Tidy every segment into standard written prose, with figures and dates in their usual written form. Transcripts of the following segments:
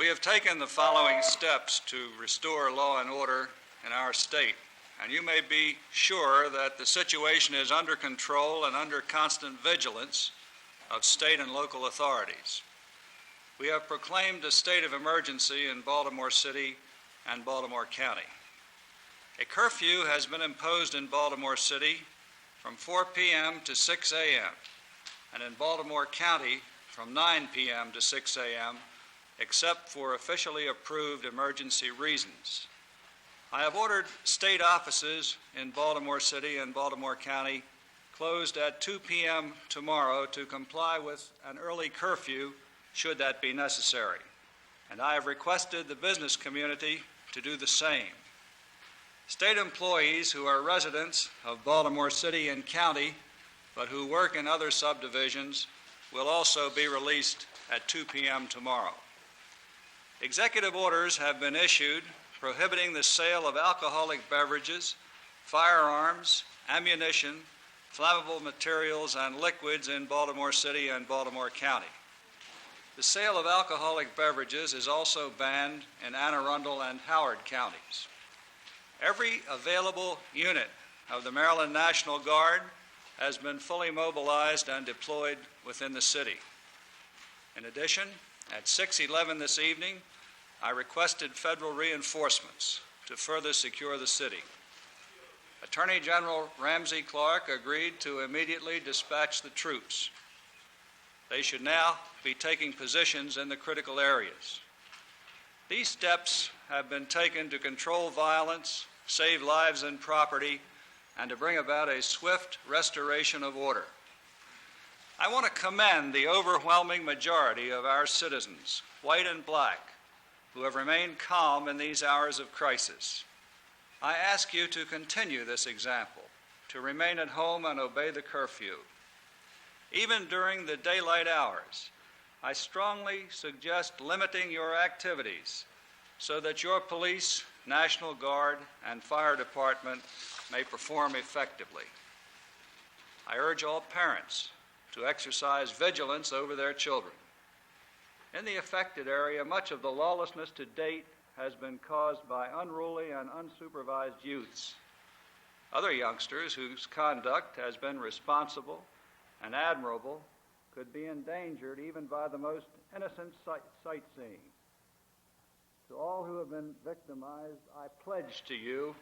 We have taken the following steps to restore law and order in our state, and you may be sure that the situation is under control and under constant vigilance of state and local authorities. We have proclaimed a state of emergency in Baltimore City and Baltimore County. A curfew has been imposed in Baltimore City from 4 p.m. to 6 a.m., and in Baltimore County from 9 p.m. to 6 a.m., except for officially approved emergency reasons. I have ordered state offices in Baltimore City and Baltimore County closed at 2 p.m. tomorrow to comply with an early curfew should that be necessary. And I have requested the business community to do the same. State employees who are residents of Baltimore City and County but who work in other subdivisions will also be released at 2 p.m. tomorrow. Executive orders have been issued prohibiting the sale of alcoholic beverages, firearms, ammunition, flammable materials, and liquids in Baltimore City and Baltimore County. The sale of alcoholic beverages is also banned in Anne Arundel and Howard counties. Every available unit of the Maryland National Guard has been fully mobilized and deployed within the city. In addition, at 6:11 this evening, I requested federal reinforcements to further secure the city. Attorney General Ramsey Clark agreed to immediately dispatch the troops. They should now be taking positions in the critical areas. These steps have been taken to control violence, save lives and property, and to bring about a swift restoration of order. I want to commend the overwhelming majority of our citizens, white and black, who have remained calm in these hours of crisis. I ask you to continue this example, to remain at home and obey the curfew. Even during the daylight hours, I strongly suggest limiting your activities so that your police, National Guard, and fire department may perform effectively. I urge all parents to exercise vigilance over their children. In the affected area, much of the lawlessness to date has been caused by unruly and unsupervised youths. Other youngsters whose conduct has been responsible and admirable could be endangered even by the most innocent sightseeing. To all who have been victimized, I pledge to you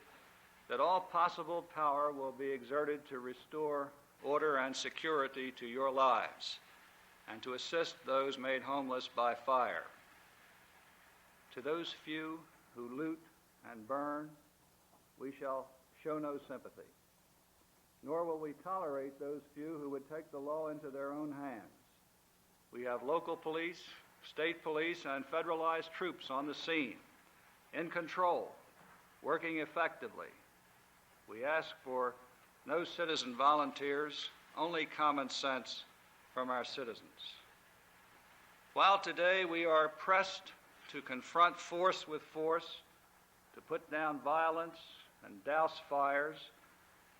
that all possible power will be exerted to restore order and security to your lives and to assist those made homeless by fire. To those few who loot and burn, we shall show no sympathy, nor will we tolerate those few who would take the law into their own hands. We have local police, state police, and federalized troops on the scene, in control, working effectively. We ask for no citizen volunteers, only common sense from our citizens. While today we are pressed to confront force with force, to put down violence and douse fires,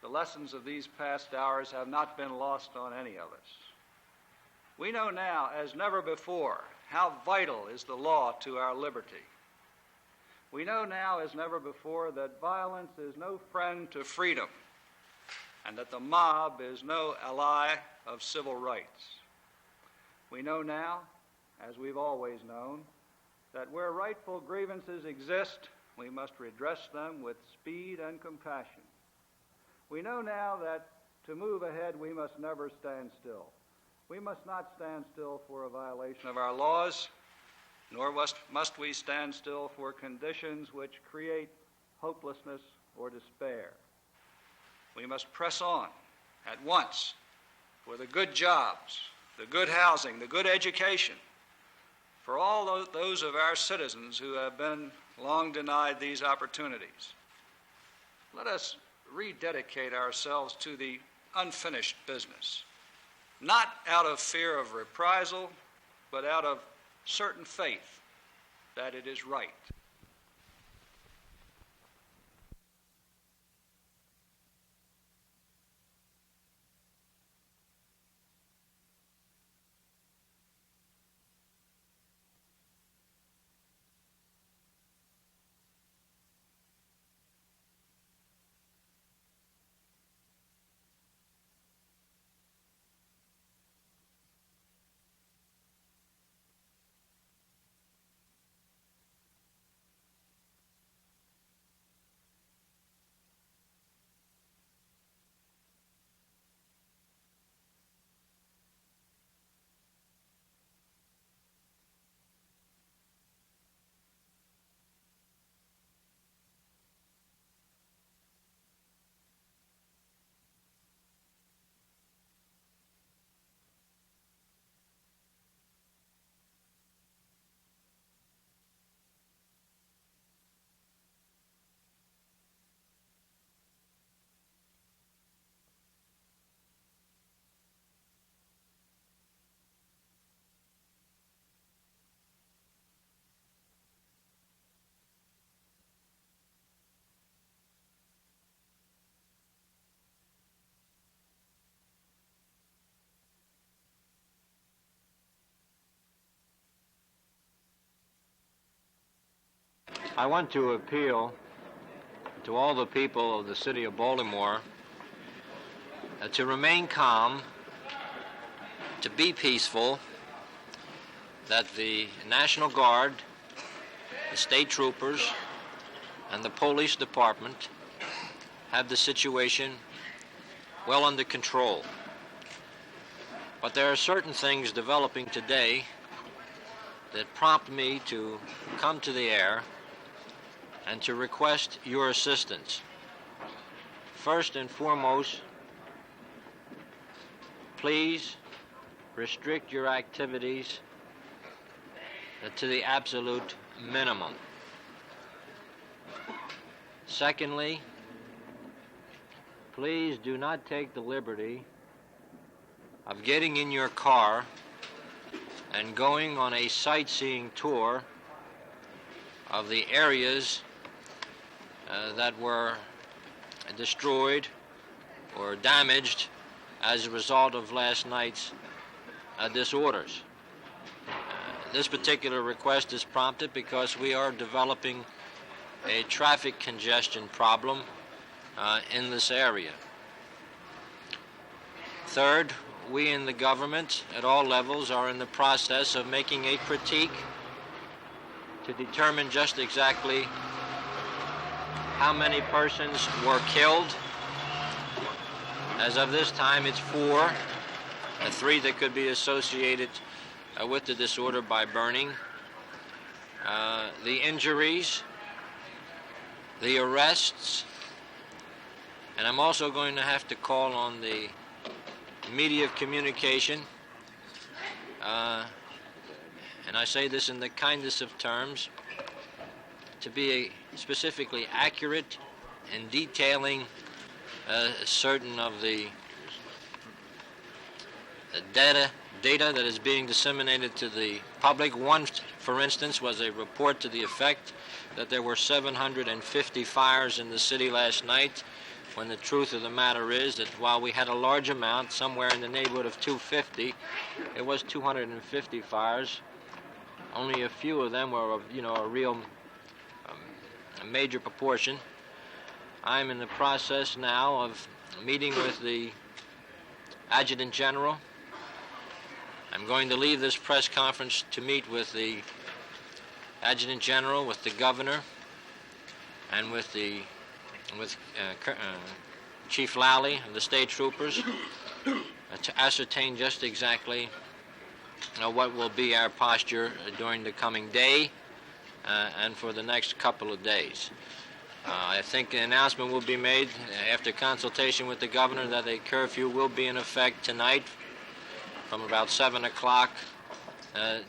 the lessons of these past hours have not been lost on any of us. We know now, as never before, how vital is the law to our liberty. We know now, as never before, that violence is no friend to freedom, and that the mob is no ally of civil rights. We know now, as we've always known, that where rightful grievances exist, we must redress them with speed and compassion. We know now that to move ahead, we must never stand still. We must not stand still for a violation of our laws, nor must we stand still for conditions which create hopelessness or despair. We must press on at once for the good jobs, the good housing, the good education, for all those of our citizens who have been long denied these opportunities. Let us rededicate ourselves to the unfinished business, not out of fear of reprisal, but out of certain faith that it is right. I want to appeal to all the people of the city of Baltimore to remain calm, to be peaceful, that the National Guard, the state troopers, and the police department have the situation well under control. But there are certain things developing today that prompt me to come to the air and to request your assistance. First and foremost, please restrict your activities to the absolute minimum. Secondly, please do not take the liberty of getting in your car and going on a sightseeing tour of the areas that were destroyed or damaged as a result of last night's disorders. This particular request is prompted because we are developing a traffic congestion problem in this area. Third, we in the government at all levels are in the process of making a critique to determine just exactly how many persons were killed. As of this time, it's 4, 3 that could be associated with the disorder by burning, the injuries, the arrests, and I'm also going to have to call on the media of communication, and I say this in the kindest of terms, to be specifically accurate in detailing certain of the data that is being disseminated to the public. One, for instance, was a report to the effect that there were 750 fires in the city last night, when the truth of the matter is that while we had a large amount, somewhere in the neighborhood of 250, it was 250 fires. Only a few of them were of, a real a major proportion. I'm in the process now of meeting with the Adjutant General. I'm going to leave this press conference to meet with the Adjutant General, with the Governor, and with Chief Lally of the State Troopers to ascertain just exactly what will be our posture during the coming day and for the next couple of days. I think an announcement will be made after consultation with the Governor that a curfew will be in effect tonight from about 7 o'clock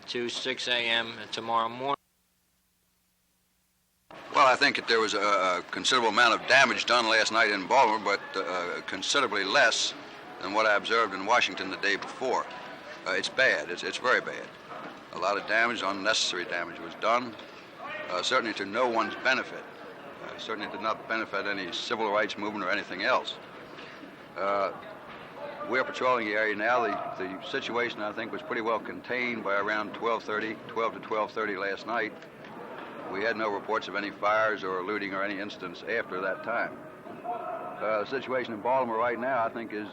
to 6 a.m. tomorrow morning. Well, I think that there was a considerable amount of damage done last night in Baltimore, but considerably less than what I observed in Washington the day before. It's bad. It's very bad. A lot of damage, unnecessary damage was done, certainly to no one's benefit. Certainly did not benefit any civil rights movement or anything else. We're patrolling the area now. The situation, I think, was pretty well contained by around 12 to 12:30 last night. We had no reports of any fires or looting or any incidents after that time. The situation in Baltimore right now, I think, is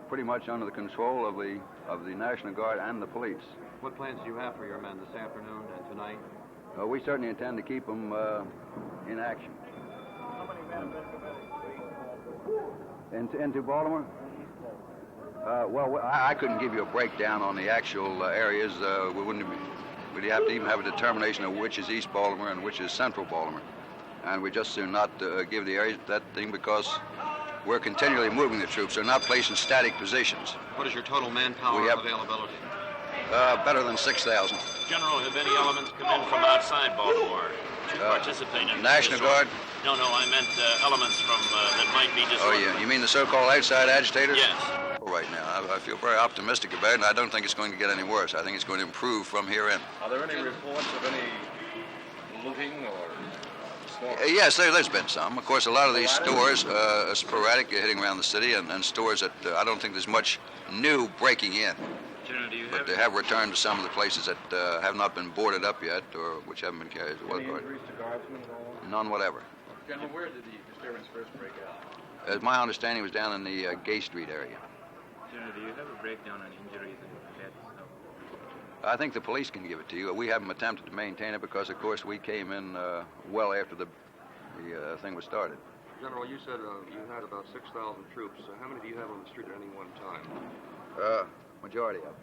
pretty much under the control of the National Guard and the police. What plans do you have for your men this afternoon and tonight? We certainly intend to keep them in action. Into Baltimore? Well, I couldn't give you a breakdown on the actual areas. We'd have to even have a determination of which is East Baltimore and which is Central Baltimore. And we just soon not give the areas that thing because we're continually moving the troops. They're not placed in static positions. What is your total manpower availability? Better than 6,000. General, have any elements come in from outside Baltimore to participate in National Guard? No, I meant elements from that might be disorderly. Oh, yeah. You mean the so-called outside agitators? Yes. Right now, I feel very optimistic about it, and I don't think it's going to get any worse. I think it's going to improve from here in. Are there any reports of any looting or... Yes, there's been some. Of course, a lot of these stores are sporadic, hitting around the city, and stores that I don't think there's much new breaking in. But they have returned to some of the places that have not been boarded up yet, or which haven't been carried to Any increase to guardsmen at all? None whatever. General, where did the disturbance first break out? As my understanding, it was down in the Gay Street area. General, do you have a breakdown on injuries and deaths? I think the police can give it to you. We haven't attempted to maintain it because, of course, we came in well after the thing was started. General, you said you had about 6,000 troops. How many do you have on the street at any one time? Majority of them.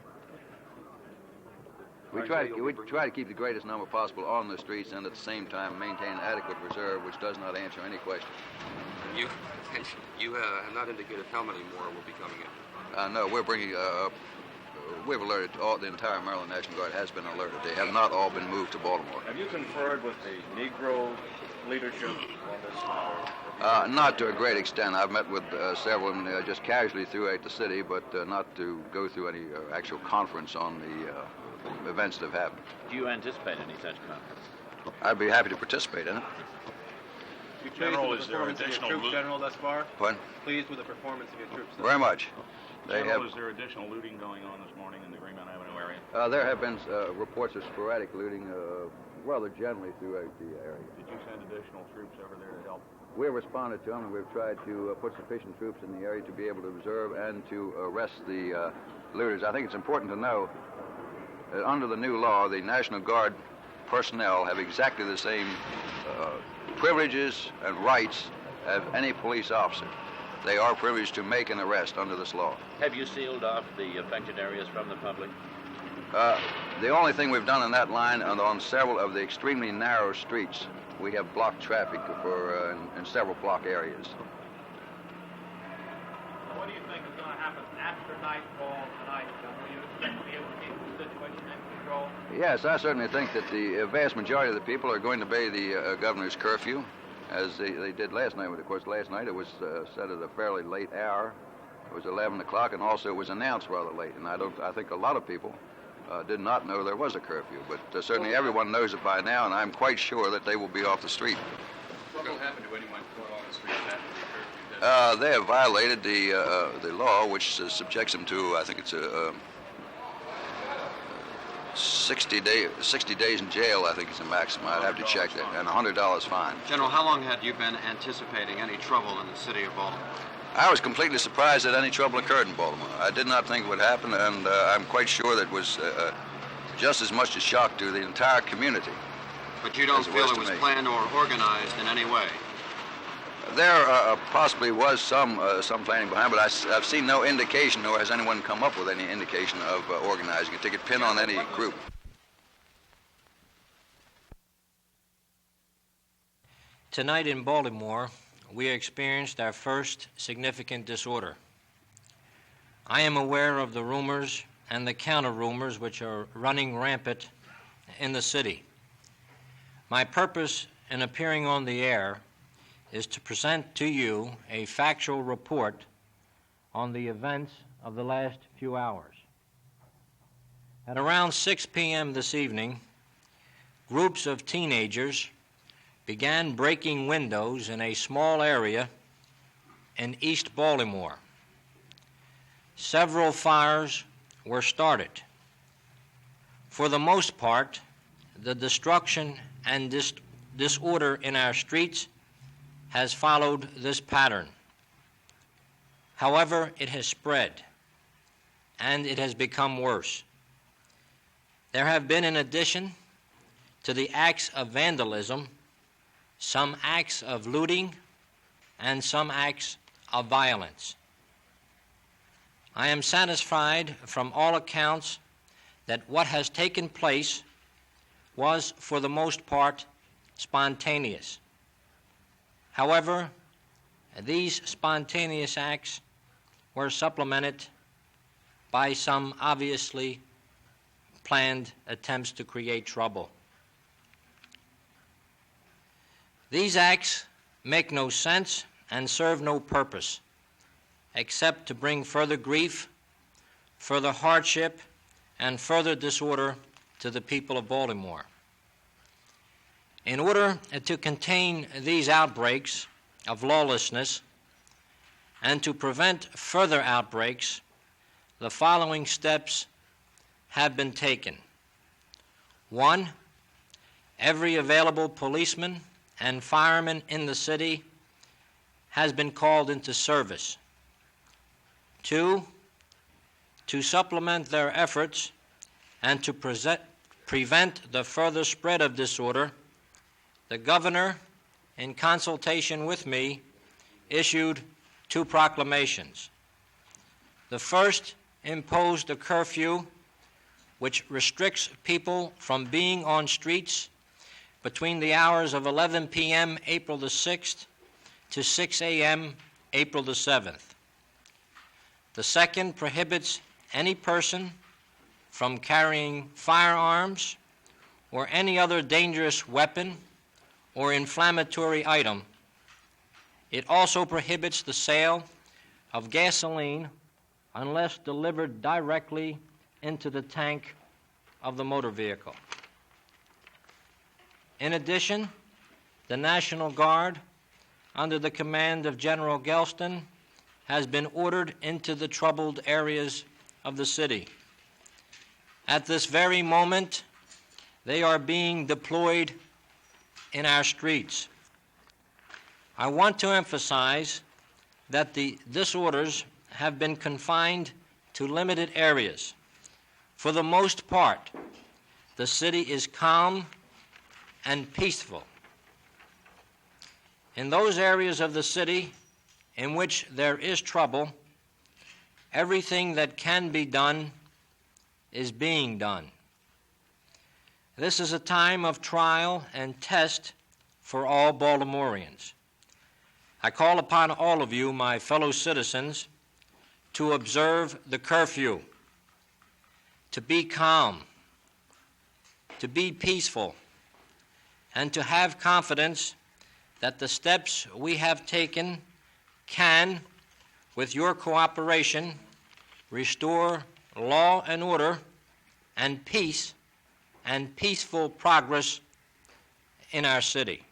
We try to keep the greatest number possible on the streets and at the same time maintain an adequate reserve, which does not answer any question. You have not indicated how many more will be coming in. No, we're bringing. We've alerted the entire Maryland National Guard has been alerted. They have not all been moved to Baltimore. Have you conferred with the Negro leadership on this matter? Not to a great extent. I've met with several of them just casually throughout the city, but not to go through any actual conference on the events that have happened. Do you anticipate any such conference? I'd be happy to participate in it. General, is there additional troops, General, thus far? Pardon? Pleased with the performance of your troops? Very much. General, is there additional looting going on this morning in the Greenmount Avenue area? There have been reports of sporadic looting rather generally throughout the area. Did you send additional troops over there to help? We've responded to them, and we've tried to put sufficient troops in the area to be able to observe and to arrest the looters. I think it's important to know that under the new law, the National Guard personnel have exactly the same privileges and rights as any police officer. They are privileged to make an arrest under this law. Have you sealed off the affected areas from the public? The only thing we've done in that line and on several of the extremely narrow streets, we have blocked traffic in several block areas. What do you think is going to happen after nightfall tonight? Will you expect to be able to keep the situation in control? Yes, I certainly think that the vast majority of the people are going to obey the governor's curfew, as they did last night. Of course, last night it was set at a fairly late hour. It was 11 o'clock, and also it was announced rather late. And I think a lot of people did not know there was a curfew, but certainly everyone knows it by now, and I'm quite sure that they will be off the street. What will happen to anyone caught on the street after the curfew? They have violated the law, which subjects them to, I think it's a 60 days in jail, I think is the maximum. I'd have to check that, and $100 fine. General, how long had you been anticipating any trouble in the city of Baltimore? I was completely surprised that any trouble occurred in Baltimore. I did not think it would happen, and I'm quite sure that it was just as much a shock to the entire community. But you don't feel it was planned or organized in any way? There possibly was some planning behind, but I've seen no indication, nor has anyone come up with any indication of organizing it to get pin on any group. Tonight in Baltimore, we experienced our first significant disorder. I am aware of the rumors and the counter-rumors which are running rampant in the city. My purpose in appearing on the air is to present to you a factual report on the events of the last few hours. At around 6 p.m. this evening, groups of teenagers began breaking windows in a small area in East Baltimore. Several fires were started. For the most part, the destruction and disorder in our streets has followed this pattern. However, it has spread, and it has become worse. There have been, in addition to the acts of vandalism, some acts of looting, and some acts of violence. I am satisfied from all accounts that what has taken place was, for the most part, spontaneous. However, these spontaneous acts were supplemented by some obviously planned attempts to create trouble. These acts make no sense and serve no purpose except to bring further grief, further hardship, and further disorder to the people of Baltimore. In order to contain these outbreaks of lawlessness and to prevent further outbreaks, the following steps have been taken. 1, every available policeman and firemen in the city has been called into service. 2, to supplement their efforts and to prevent the further spread of disorder, the governor, in consultation with me, issued 2 proclamations. The first imposed a curfew which restricts people from being on streets between the hours of 11 p.m. April the 6th to 6 a.m. April the 7th. The second prohibits any person from carrying firearms or any other dangerous weapon or inflammatory item. It also prohibits the sale of gasoline unless delivered directly into the tank of the motor vehicle. In addition, the National Guard, under the command of General Gelston, has been ordered into the troubled areas of the city. At this very moment, they are being deployed in our streets. I want to emphasize that the disorders have been confined to limited areas. For the most part, the city is calm and peaceful. In those areas of the city in which there is trouble, everything that can be done is being done. This is a time of trial and test for all Baltimoreans. I call upon all of you, my fellow citizens, to observe the curfew, to be calm, to be peaceful, and to have confidence that the steps we have taken can, with your cooperation, restore law and order and peace and peaceful progress in our city.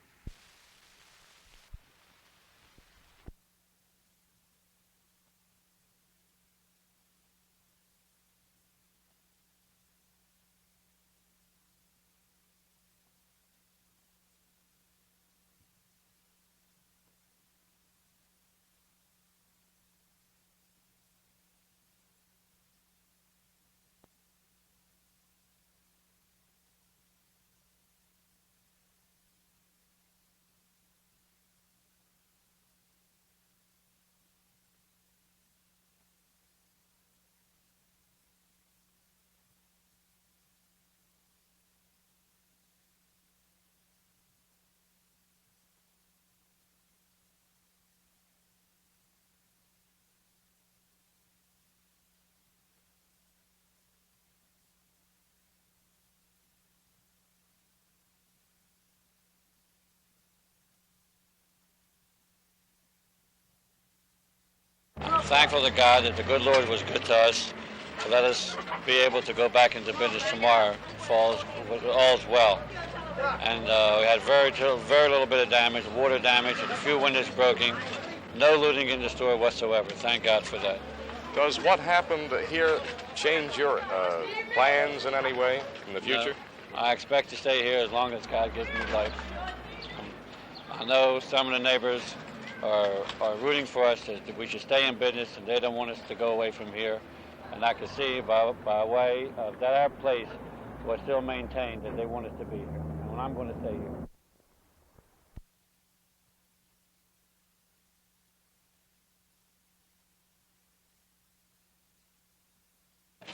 Thankful to God that the good Lord was good to us to let us be able to go back into business tomorrow if all's well. And we had very little bit of damage, water damage, and a few windows broken. No looting in the store whatsoever. Thank God for that. Does what happened here change your plans in any way in the future? No, I expect to stay here as long as God gives me life. I know some of the neighbors are rooting for us that we should stay in business, and they don't want us to go away from here. And I can see by way of that our place was still maintained that they want us to be here. And I'm going to stay here.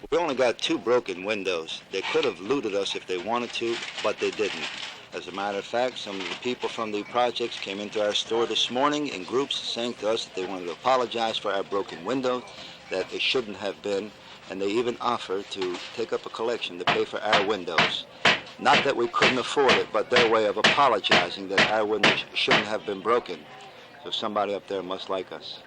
We only got 2 broken windows. They could have looted us if they wanted to, but they didn't. As a matter of fact, some of the people from the projects came into our store this morning in groups saying to us that they wanted to apologize for our broken windows, that it shouldn't have been, and they even offered to take up a collection to pay for our windows. Not that we couldn't afford it, but their way of apologizing that our windows shouldn't have been broken. So somebody up there must like us.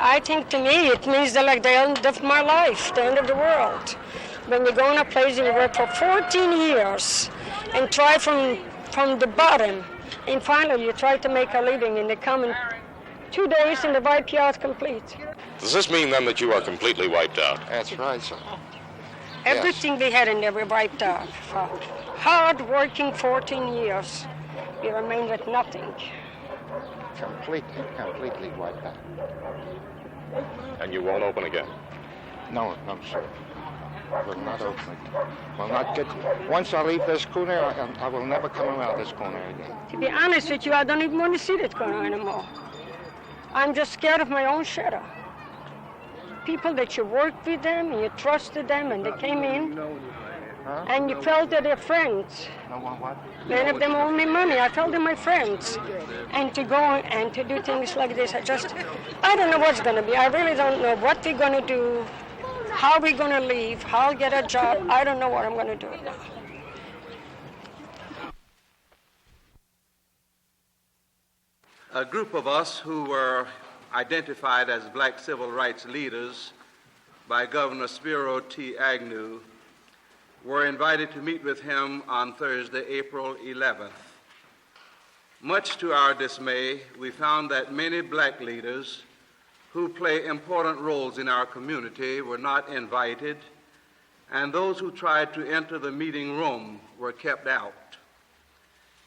I think to me it means that like the end of my life, the end of the world. When you go in a place and you work for 14 years and try from from the bottom, and finally you try to make a living, and they come in 2 days and the wipe you out complete. Does this mean then that you are completely wiped out? That's right, sir. Everything we had in there we wiped out. For hard working 14 years, we remained with nothing. Completely wiped out. And you won't open again? No, sir. Will not open it. Will not get. Once I leave this corner, I will never come around this corner again. To be honest with you, I don't even want to see that corner anymore. I'm just scared of my own shadow. People that you worked with them and you trusted them and they came in and you felt that they're friends. Many of them owe me money. I felt they're my friends. And to go and to do things like this, I don't know what's going to be. I really don't know what we're going to do, how we're going to leave, how I'll get a job. I don't know what I'm going to do now. A group of us who were identified as black civil rights leaders by Governor Spiro T. Agnew were invited to meet with him on Thursday, April 11th. Much to our dismay, we found that many black leaders who play important roles in our community were not invited, and those who tried to enter the meeting room were kept out.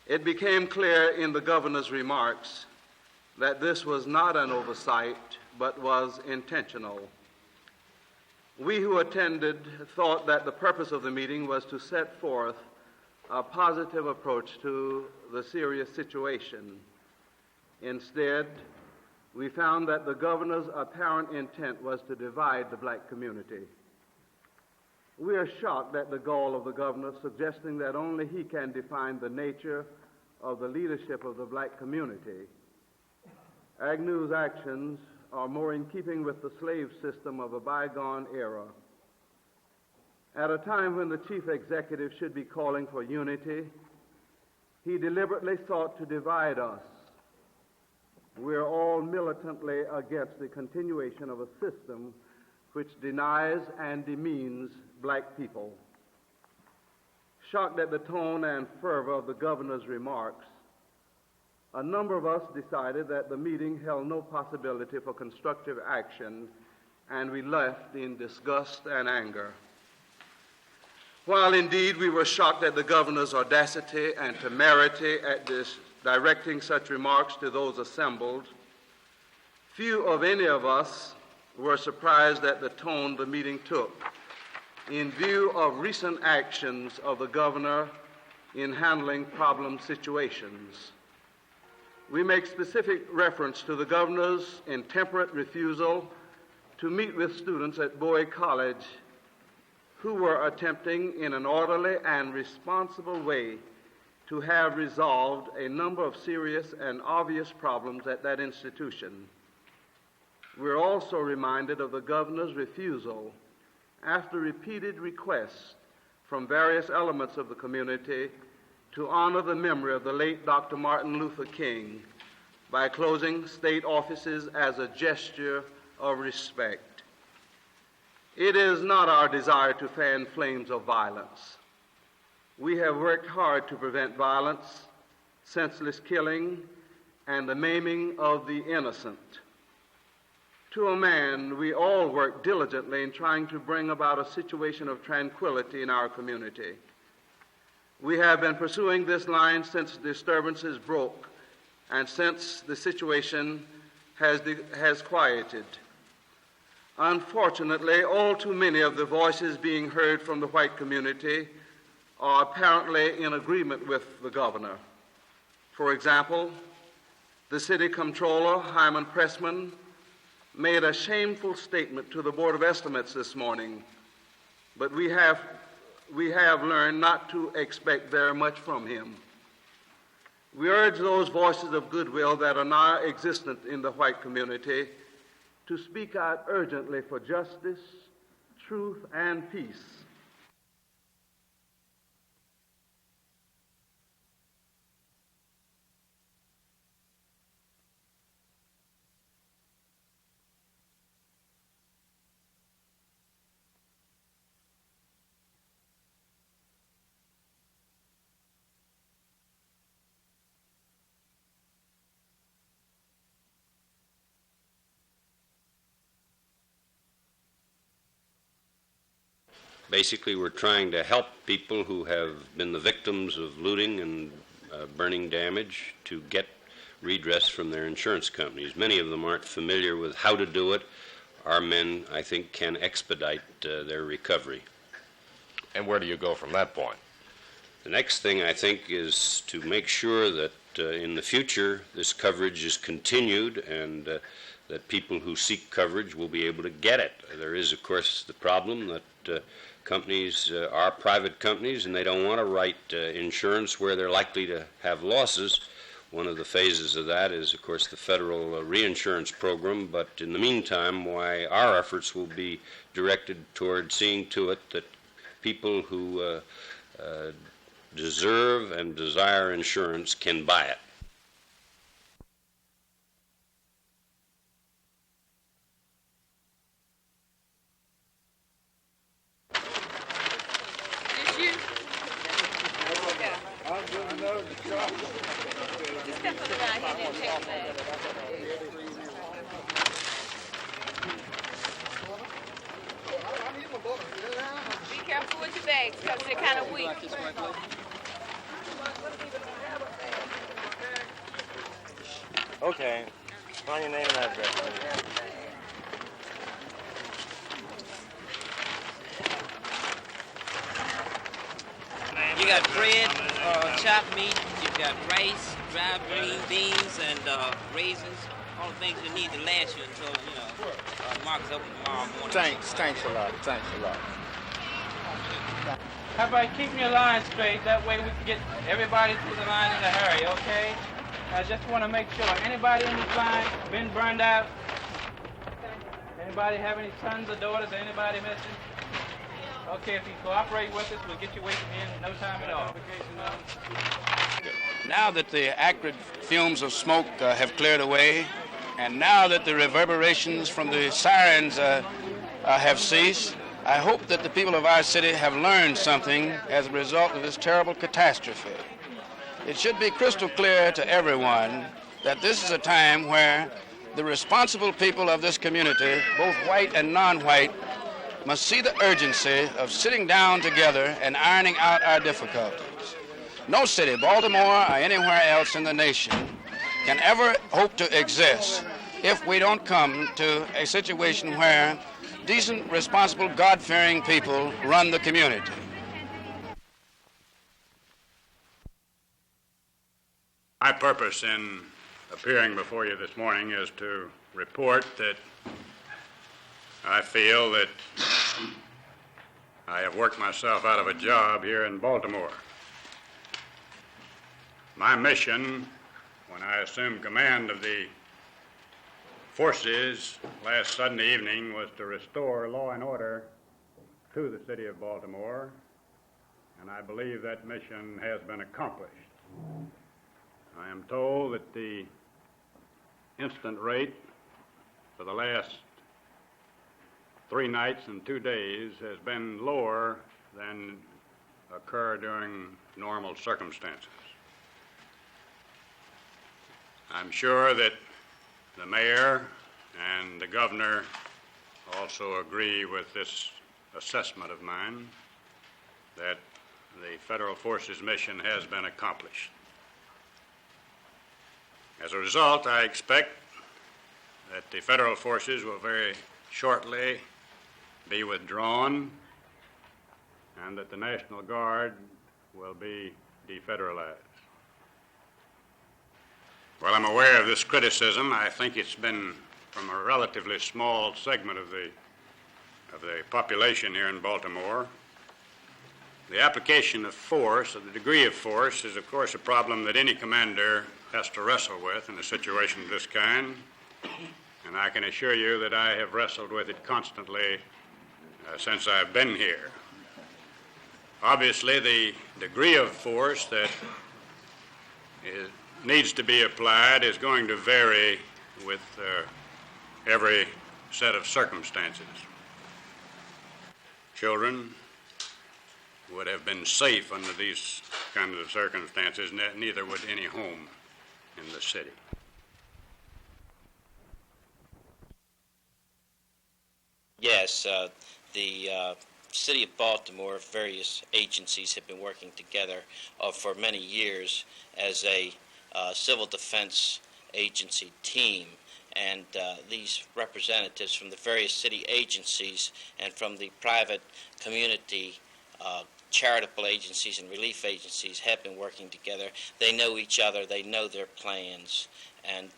It became clear in the governor's remarks that this was not an oversight, but was intentional. We who attended thought that the purpose of the meeting was to set forth a positive approach to the serious situation. Instead, we found that the governor's apparent intent was to divide the black community. We are shocked at the gall of the governor suggesting that only he can define the nature of the leadership of the black community. Agnew's actions are more in keeping with the slave system of a bygone era. At a time when the chief executive should be calling for unity, he deliberately sought to divide us. We're all militantly against the continuation of a system which denies and demeans black people. Shocked at the tone and fervor of the governor's remarks, a number of us decided that the meeting held no possibility for constructive action, and we left in disgust and anger. While indeed we were shocked at the governor's audacity and temerity at directing such remarks to those assembled, few of any of us were surprised at the tone the meeting took in view of recent actions of the governor in handling problem situations. We make specific reference to the governor's intemperate refusal to meet with students at Bowie College who were attempting in an orderly and responsible way to have resolved a number of serious and obvious problems at that institution. We're also reminded of the governor's refusal, after repeated requests from various elements of the community, to honor the memory of the late Dr. Martin Luther King by closing state offices as a gesture of respect. It is not our desire to fan flames of violence. We have worked hard to prevent violence, senseless killing, and the maiming of the innocent. To a man, we all work diligently in trying to bring about a situation of tranquility in our community. We have been pursuing this line since disturbances broke and since the situation has quieted. Unfortunately, all too many of the voices being heard from the white community are apparently in agreement with the governor. For example, the city comptroller, Hyman Pressman, made a shameful statement to the Board of Estimates this morning, but we have learned not to expect very much from him. We urge those voices of goodwill that are now existent in the white community to speak out urgently for justice, truth, and peace. Basically, we're trying to help people who have been the victims of looting and burning damage to get redress from their insurance companies. Many of them aren't familiar with how to do it. Our men, I think, can expedite their recovery. And where do you go from that point? The next thing, I think, is to make sure that in the future this coverage is continued and that people who seek coverage will be able to get it. There is, of course, the problem that companies are private companies and they don't want to write insurance where they're likely to have losses. One of the phases of that is, of course, the federal reinsurance program, but in the meantime, our efforts will be directed toward seeing to it that people who deserve and desire insurance can buy it. Be careful with your bags because they're kind of weak. Okay. Find your name and address. You got bread, chopped meat, you've got rice, dry green beans, and raisins. All the things you need to last you until, Mark's open tomorrow morning. Thanks a lot. How about keeping your line straight? That way we can get everybody through the line in a hurry, okay? I just want to make sure. Anybody in this line been burned out? Anybody have any sons or daughters or anybody missing? Okay, if you cooperate with us, we'll get you away from here in no time at all. Now that the acrid fumes of smoke have cleared away, and now that the reverberations from the sirens have ceased, I hope that the people of our city have learned something as a result of this terrible catastrophe. It should be crystal clear to everyone that this is a time where the responsible people of this community, both white and non-white, must see the urgency of sitting down together and ironing out our difficulties. No city, Baltimore or anywhere else in the nation, can ever hope to exist if we don't come to a situation where decent, responsible, God-fearing people run the community. My purpose in appearing before you this morning is to report that I feel that I have worked myself out of a job here in Baltimore. My mission, when I assumed command of the forces last Sunday evening, was to restore law and order to the city of Baltimore, and I believe that mission has been accomplished. I am told that the incident rate for the last 3 nights and 2 days has been lower than occur during normal circumstances. I'm sure that the mayor and the governor also agree with this assessment of mine that the federal forces mission has been accomplished. As a result, I expect that the federal forces will very shortly be withdrawn and that the National Guard will be defederalized. While I'm aware of this criticism, I think it's been from a relatively small segment of the population here in Baltimore. The application of force, or the degree of force, is of course a problem that any commander has to wrestle with in a situation of this kind, and I can assure you that I have wrestled with it constantly since I've been here. Obviously, the degree of force that needs to be applied is going to vary with every set of circumstances. Children would have been safe under these kinds of circumstances, neither would any home in the city. Yes, the City of Baltimore, various agencies have been working together for many years as a civil defense agency team. And these representatives from the various city agencies and from the private community charitable agencies and relief agencies have been working together. They know each other, they know their plans, and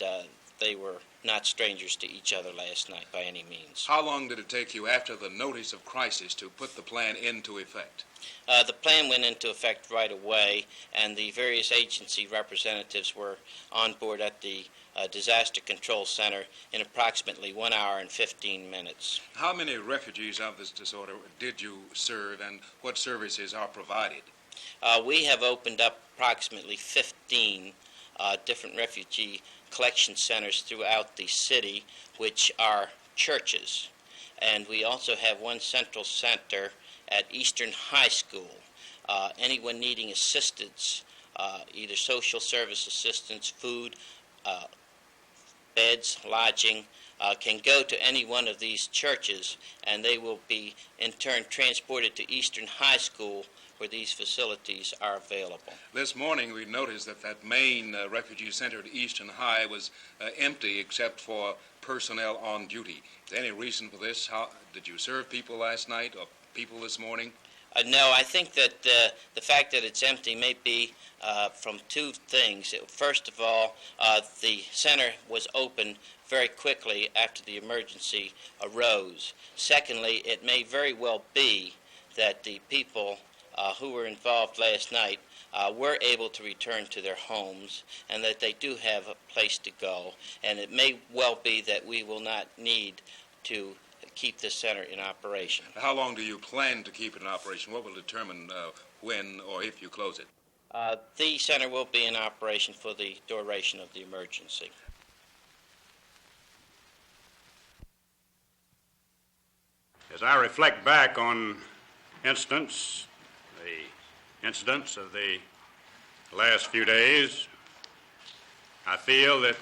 they were not strangers to each other last night by any means. How long did it take you after the notice of crisis to put the plan into effect? The plan went into effect right away, and the various agency representatives were on board at the Disaster Control Center in approximately 1 hour and 15 minutes. How many refugees of this disorder did you serve, and what services are provided? We have opened up approximately 15 different refugee collection centers throughout the city, which are churches. And we also have one central center at Eastern High School. Anyone needing assistance, either social service assistance, food, beds, lodging, can go to any one of these churches, and they will be in turn transported to Eastern High School, where these facilities are available. This morning we noticed that that main refugee center at Eastern High was empty except for personnel on duty. Is there any reason for this? How did you serve people last night or people this morning? No, I think that the fact that it's empty may be from two things. First of all, the center was open very quickly after the emergency arose. Secondly, it may very well be that the people who were involved last night were able to return to their homes and that they do have a place to go. And it may well be that we will not need to keep this center in operation. How long do you plan to keep it in operation? What will determine when or if you close it? The center will be in operation for the duration of the emergency. As I reflect back on the incidents of the last few days, I feel that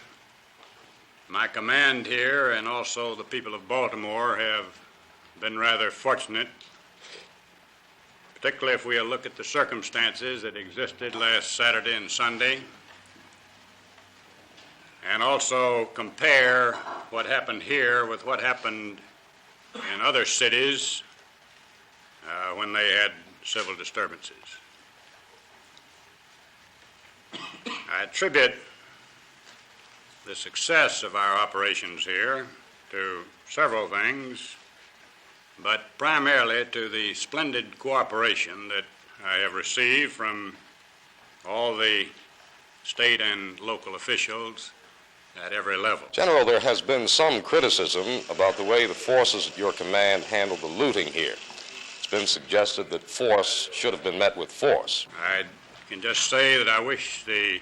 my command here and also the people of Baltimore have been rather fortunate, particularly if we look at the circumstances that existed last Saturday and Sunday, and also compare what happened here with what happened in other cities when they had civil disturbances. I attribute the success of our operations here to several things, but primarily to the splendid cooperation that I have received from all the state and local officials at every level. General, there has been some criticism about the way the forces at your command handled the looting here. It's been suggested that force should have been met with force. I can just say that I wish the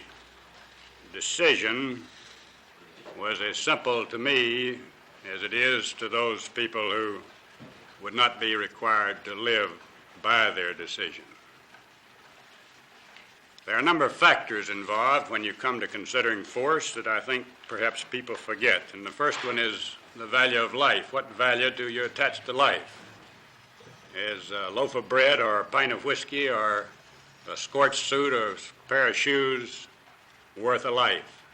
decision was as simple to me as it is to those people who would not be required to live by their decision. There are a number of factors involved when you come to considering force that I think perhaps people forget. And the first one is the value of life. What value do you attach to life? Is a loaf of bread or a pint of whiskey or a scorched suit or a pair of shoes worth a life?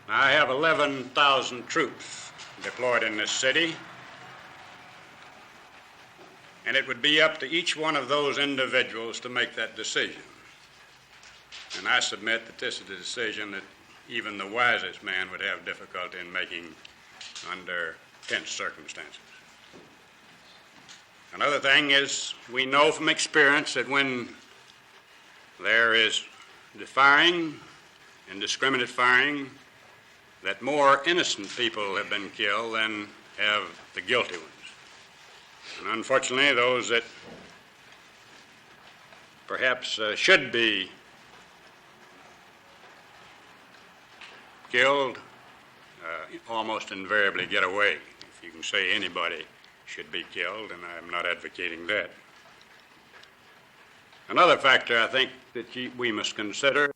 Now, I have 11,000 troops deployed in this city, and it would be up to each one of those individuals to make that decision. And I submit that this is a decision that even the wisest man would have difficulty in making under tense circumstances. Another thing is, we know from experience that when there is firing, indiscriminate firing, that more innocent people have been killed than have the guilty ones. And unfortunately, those that perhaps should be killed almost invariably get away. If you can say anybody should be killed, and I'm not advocating that. Another factor I think that we must consider